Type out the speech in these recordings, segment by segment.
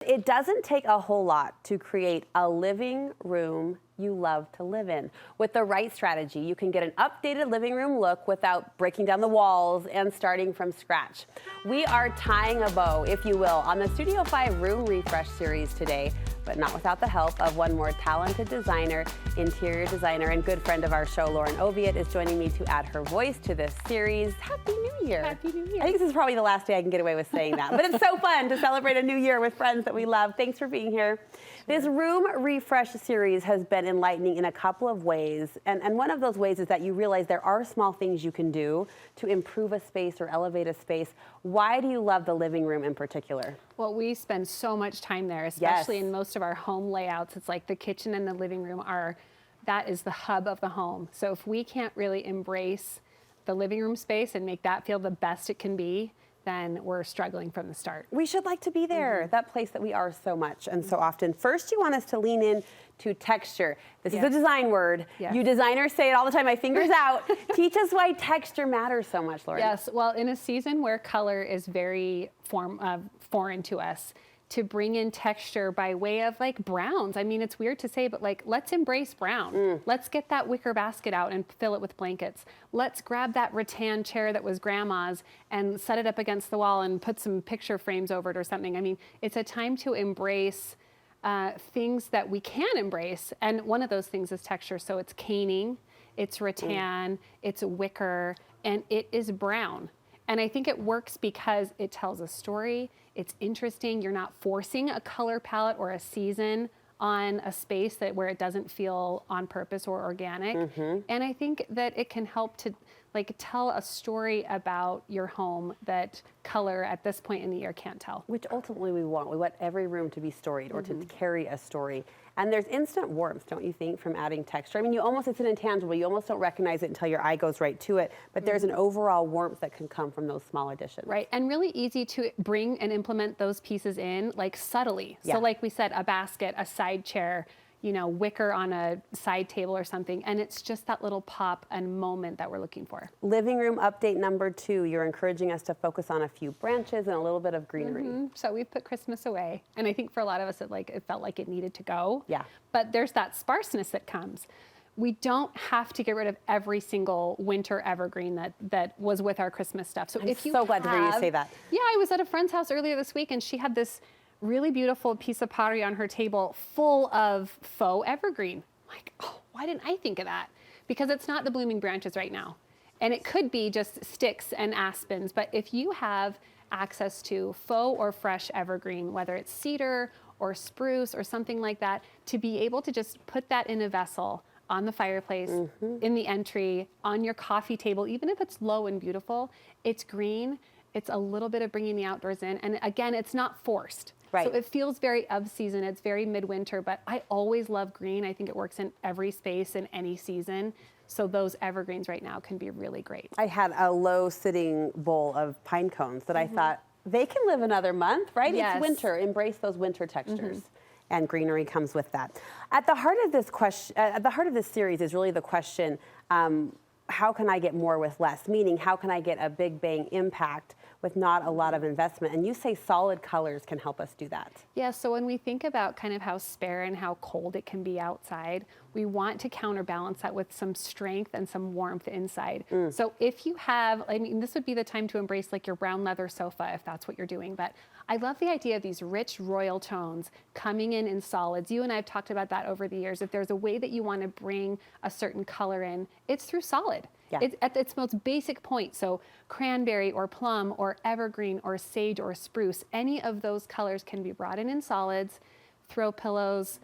It doesn't take a whole lot to create a living room you love to live in. With the right strategy, you can get an updated living room look without breaking down the walls and starting from scratch. We are tying a bow, if you will, on the Studio 5 Room Refresh series today, but not without the help of one more talented designer, interior designer, and good friend of our show, Lauren Oviatt, is joining me to add her voice to this series. Happy New Year. Happy New Year. I think this is probably the last day I can get away with saying that, but it's so fun to celebrate a new year with friends that we love. Thanks for being here. This Room Refresh series has been enlightening in a couple of ways, and one of those ways is that you realize there are small things you can do to improve a space or elevate a space. Why do you love the living room in particular? Well, we spend so much time there, especially in most of our home layouts. It's like the kitchen and the living room that is the hub of the home. So if we can't really embrace the living room space and make that feel the best it can be, then we're struggling from the start. We should like to be there, that place that we are so much and so often. First, you want us to lean in to texture. This is a design word. Yes. You designers say it all the time, my finger's out. Teach us why texture matters so much, Lauren. Yes, well, in a season where color is very foreign to us, to bring in texture by way of like browns. I mean, it's weird to say, but like, let's embrace brown. Let's get that wicker basket out and fill it with blankets. Let's grab that rattan chair that was grandma's and set it up against the wall and put some picture frames over it or something. I mean, it's a time to embrace things that we can embrace. And one of those things is texture. So it's caning, it's rattan, it's wicker, and it is brown. And I think it works because it tells a story. It's interesting. You're not forcing a color palette or a season on a space where it doesn't feel on purpose or organic. And I think that it can help to like tell a story about your home that color at this point in the year can't tell. Which ultimately we want. We want every room to be storied or to carry a story. And there's instant warmth, don't you think, from adding texture? I mean, it's an intangible. You almost don't recognize it until your eye goes right to it. But there's an overall warmth that can come from those small additions. Right, and really easy to bring and implement those pieces in, like subtly. So like we said, a basket, a side chair, you know, wicker on a side table or something, and it's just that little pop and moment that we're looking for. Living room update number 2, you're encouraging us to focus on a few branches and a little bit of greenery. So we've put Christmas away, and I think for a lot of us, it felt like it needed to go. Yeah. But there's that sparseness that comes. We don't have to get rid of every single winter evergreen that was with our Christmas stuff. So I'm so glad to hear you say that. Yeah, I was at a friend's house earlier this week, and she had this really beautiful piece of pottery on her table full of faux evergreen. I'm like, oh, why didn't I think of that? Because it's not the blooming branches right now. And it could be just sticks and aspens, but if you have access to faux or fresh evergreen, whether it's cedar or spruce or something like that, to be able to just put that in a vessel on the fireplace, in the entry, on your coffee table, even if it's low and beautiful, it's green, it's a little bit of bringing the outdoors in, and again, it's not forced. Right. So it feels very of season, it's very midwinter, but I always love green. I think it works in every space in any season. So those evergreens right now can be really great. I had a low sitting bowl of pine cones that I thought they can live another month, right? Yes. It's winter, embrace those winter textures. And greenery comes with that. At the heart of this question, at the heart of this series is really the question, how can I get more with less? Meaning, how can I get a big bang impact with not a lot of investment? And you say solid colors can help us do that. Yeah, so when we think about kind of how spare and how cold it can be outside, we want to counterbalance that with some strength and some warmth inside. So if you have, I mean, this would be the time to embrace like your brown leather sofa if that's what you're doing. But I love the idea of these rich royal tones coming in solids. You and I have talked about that over the years. If there's a way that you want to bring a certain color in, it's through solid. Yeah. It's at its most basic point. So cranberry or plum or evergreen or sage or spruce, any of those colors can be brought in solids, throw pillows,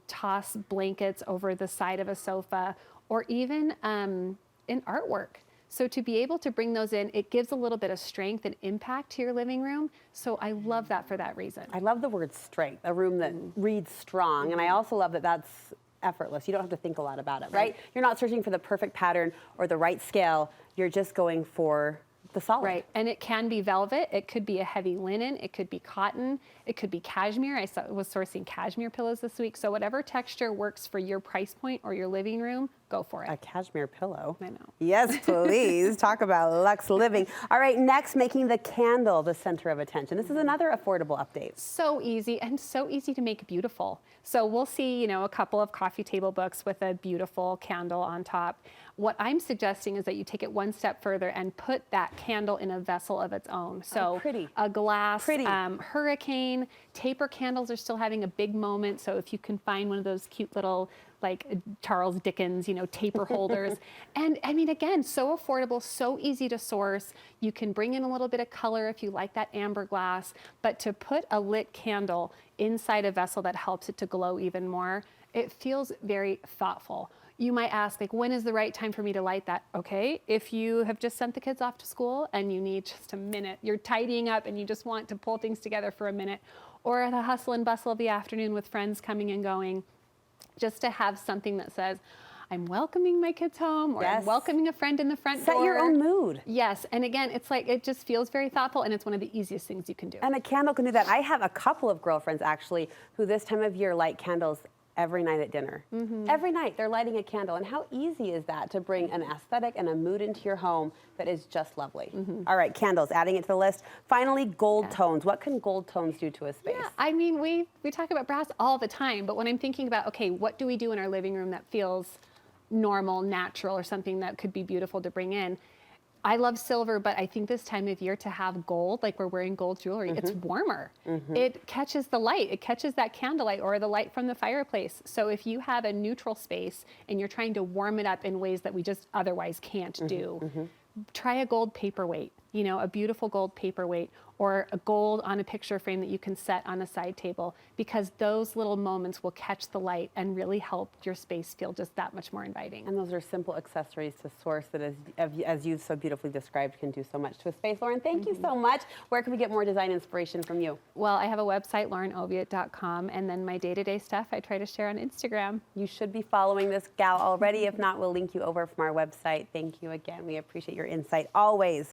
toss blankets over the side of a sofa, or even in artwork. So to be able to bring those in, it gives a little bit of strength and impact to your living room. So I love that for that reason. I love the word strength, a room that reads strong. And I also love that that's effortless. You don't have to think a lot about it, right? You're not searching for the perfect pattern or the right scale. You're just going for the solid. Right, and it can be velvet, it could be a heavy linen, it could be cotton, it could be cashmere. Was sourcing cashmere pillows this week, so whatever texture works for your price point or your living room, go for it. A cashmere pillow. I know. Yes, please. Talk about luxe living. All right, next, making the candle the center of attention. This is another affordable update. So easy and so easy to make beautiful. So we'll see, a couple of coffee table books with a beautiful candle on top. What I'm suggesting is that you take it one step further and put that candle in a vessel of its own. So pretty. A glass, Pretty. hurricane, taper candles are still having a big moment. So if you can find one of those cute little like Charles Dickens, taper holders. And I mean, again, so affordable, so easy to source. You can bring in a little bit of color if you like that amber glass, but to put a lit candle inside a vessel that helps it to glow even more, it feels very thoughtful. You might ask, like, when is the right time for me to light that? Okay, if you have just sent the kids off to school and you need just a minute, you're tidying up and you just want to pull things together for a minute, or the hustle and bustle of the afternoon with friends coming and going, just to have something that says, I'm welcoming my kids home, or I'm welcoming a friend in the front door. Set your own mood. Yes, and again, it's like, it just feels very thoughtful, and it's one of the easiest things you can do. And a candle can do that. I have a couple of girlfriends, actually, who this time of year light candles every night at dinner. Every night they're lighting a candle. And how easy is that to bring an aesthetic and a mood into your home that is just lovely? All right, candles, adding it to the list. Finally, gold tones. What can gold tones do to a space? Yeah, I mean, we talk about brass all the time, but when I'm thinking about, okay, what do we do in our living room that feels normal, natural, or something that could be beautiful to bring in? I love silver, but I think this time of year to have gold, like we're wearing gold jewelry, it's warmer. It catches the light. It catches that candlelight or the light from the fireplace. So if you have a neutral space and you're trying to warm it up in ways that we just otherwise can't do, try a gold paperweight, a beautiful gold paperweight, or a gold on a picture frame that you can set on a side table, because those little moments will catch the light and really help your space feel just that much more inviting. And those are simple accessories to source that, as you've so beautifully described, can do so much to a space. Lauren, thank you so much. Where can we get more design inspiration from you? Well, I have a website, laurenoviatt.com, and then my day-to-day stuff I try to share on Instagram. You should be following this gal already. If not, we'll link you over from our website. Thank you again. We appreciate your insight always.